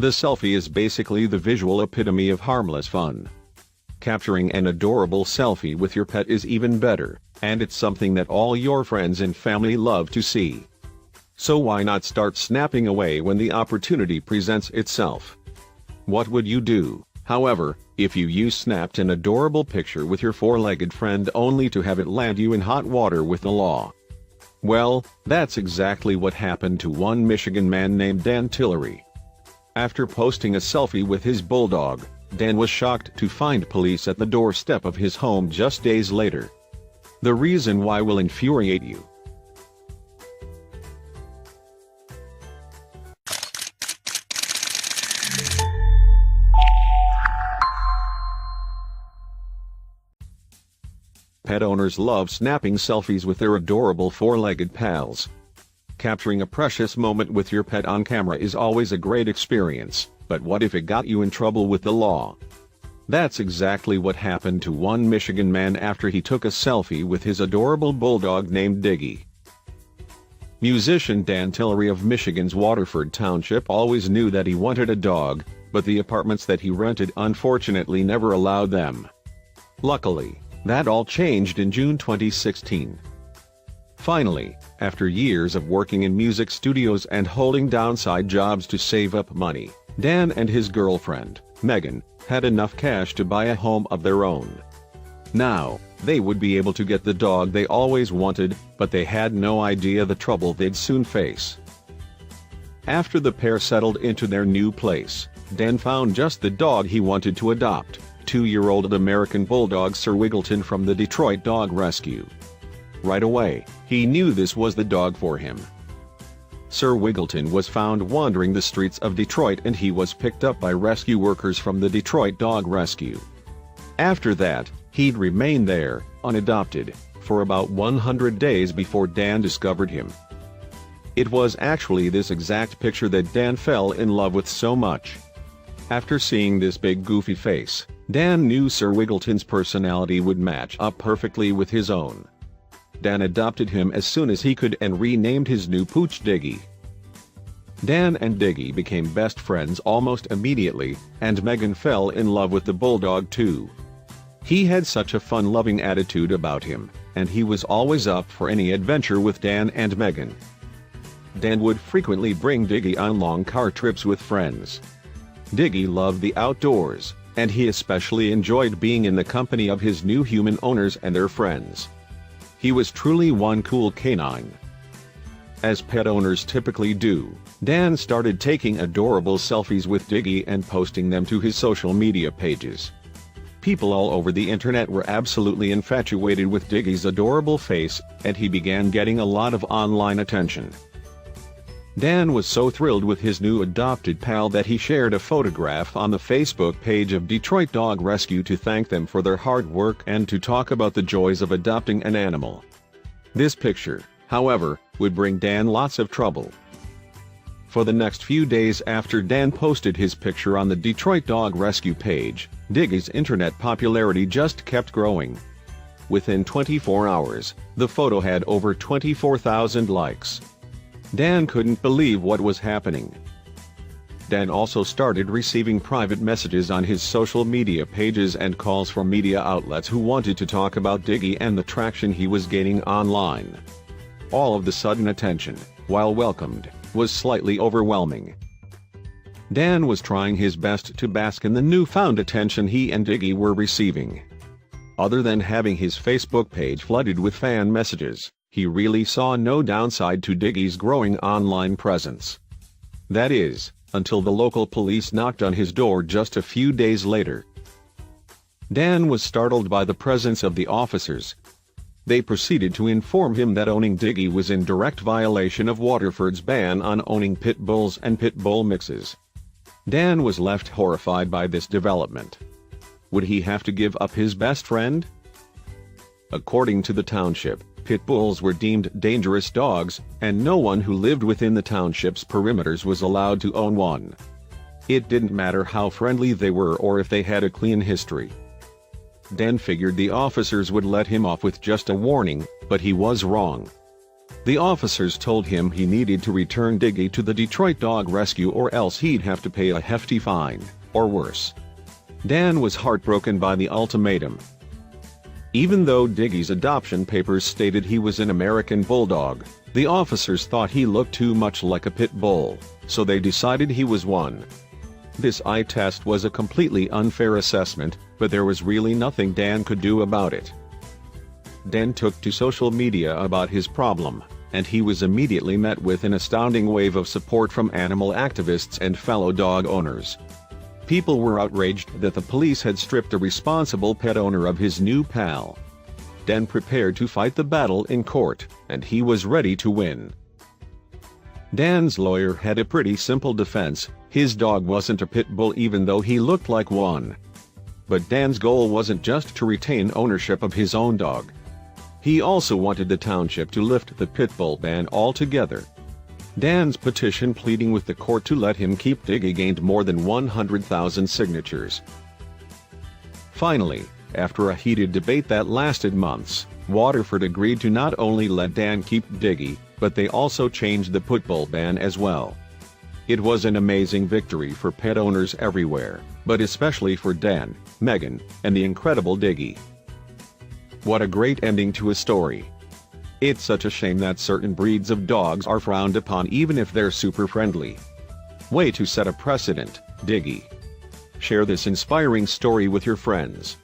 The selfie is basically the visual epitome of harmless fun. Capturing an adorable selfie with your pet is even better, and it's something that all your friends and family love to see. So why not start snapping away when the opportunity presents itself? What would you do, however, if you snapped an adorable picture with your four-legged friend only to have it land you in hot water with the law? Well, that's exactly what happened to one Michigan man named Dan Tillery. After posting a selfie with his bulldog, Dan was shocked to find police at the doorstep of his home just days later. The reason why will infuriate you. Pet owners love snapping selfies with their adorable four-legged pals. Capturing a precious moment with your pet on camera is always a great experience, but what if it got you in trouble with the law? That's exactly what happened to one Michigan man after he took a selfie with his adorable bulldog named Diggy. Musician Dan Tillery of Michigan's Waterford Township always knew that he wanted a dog, but the apartments that he rented unfortunately never allowed them. Luckily, that all changed in June 2016. Finally, after years of working in music studios and holding down side jobs to save up money, Dan and his girlfriend, Megan, had enough cash to buy a home of their own. Now, they would be able to get the dog they always wanted, but they had no idea the trouble they'd soon face. After the pair settled into their new place, Dan found just the dog he wanted to adopt, 2-year-old American Bulldog Sir Wiggleton from the Detroit Dog Rescue. Right away, he knew this was the dog for him. Sir Wiggleton was found wandering the streets of Detroit and he was picked up by rescue workers from the Detroit Dog Rescue. After that, he'd remained there, unadopted, for about 100 days before Dan discovered him. It was actually this exact picture that Dan fell in love with so much. After seeing this big goofy face, Dan knew Sir Wiggleton's personality would match up perfectly with his own. Dan adopted him as soon as he could and renamed his new pooch Diggy. Dan and Diggy became best friends almost immediately, and Megan fell in love with the bulldog too. He had such a fun-loving attitude about him, and he was always up for any adventure with Dan and Megan. Dan would frequently bring Diggy on long car trips with friends. Diggy loved the outdoors, and he especially enjoyed being in the company of his new human owners and their friends. He was truly one cool canine. As pet owners typically do, Dan started taking adorable selfies with Diggy and posting them to his social media pages. People all over the internet were absolutely infatuated with Diggy's adorable face, and he began getting a lot of online attention. Dan was so thrilled with his new adopted pal that he shared a photograph on the Facebook page of Detroit Dog Rescue to thank them for their hard work and to talk about the joys of adopting an animal. This picture, however, would bring Dan lots of trouble. For the next few days after Dan posted his picture on the Detroit Dog Rescue page, Diggy's internet popularity just kept growing. Within 24 hours, the photo had over 24,000 likes. Dan couldn't believe what was happening. Dan also started receiving private messages on his social media pages and calls from media outlets who wanted to talk about Diggy and the traction he was gaining online. All of the sudden attention, while welcomed, was slightly overwhelming. Dan was trying his best to bask in the newfound attention he and Diggy were receiving. Other than having his Facebook page flooded with fan messages, he really saw no downside to Diggy's growing online presence. That is, until the local police knocked on his door just a few days later. Dan was startled by the presence of the officers. They proceeded to inform him that owning Diggy was in direct violation of Waterford's ban on owning pit bulls and pit bull mixes. Dan was left horrified by this development. Would he have to give up his best friend? According to the township, pit bulls were deemed dangerous dogs, and no one who lived within the township's perimeters was allowed to own one. It didn't matter how friendly they were or if they had a clean history. Dan figured the officers would let him off with just a warning, but he was wrong. The officers told him he needed to return Diggy to the Detroit Dog Rescue or else he'd have to pay a hefty fine, or worse. Dan was heartbroken by the ultimatum. Even though Diggy's adoption papers stated he was an American Bulldog, the officers thought he looked too much like a pit bull, so they decided he was one. This eye test was a completely unfair assessment, but there was really nothing Dan could do about it. Dan took to social media about his problem, and he was immediately met with an astounding wave of support from animal activists and fellow dog owners. People were outraged that the police had stripped a responsible pet owner of his new pal. Dan prepared to fight the battle in court, and he was ready to win. Dan's lawyer had a pretty simple defense: his dog wasn't a pit bull even though he looked like one. But Dan's goal wasn't just to retain ownership of his own dog. He also wanted the township to lift the pit bull ban altogether. Dan's petition pleading with the court to let him keep Diggy gained more than 100,000 signatures. Finally, after a heated debate that lasted months, Waterford agreed to not only let Dan keep Diggy, but they also changed the pit bull ban as well. It was an amazing victory for pet owners everywhere, but especially for Dan, Megan, and the incredible Diggy. What a great ending to a story. It's such a shame that certain breeds of dogs are frowned upon even if they're super friendly. Way to set a precedent, Diggy. Share this inspiring story with your friends.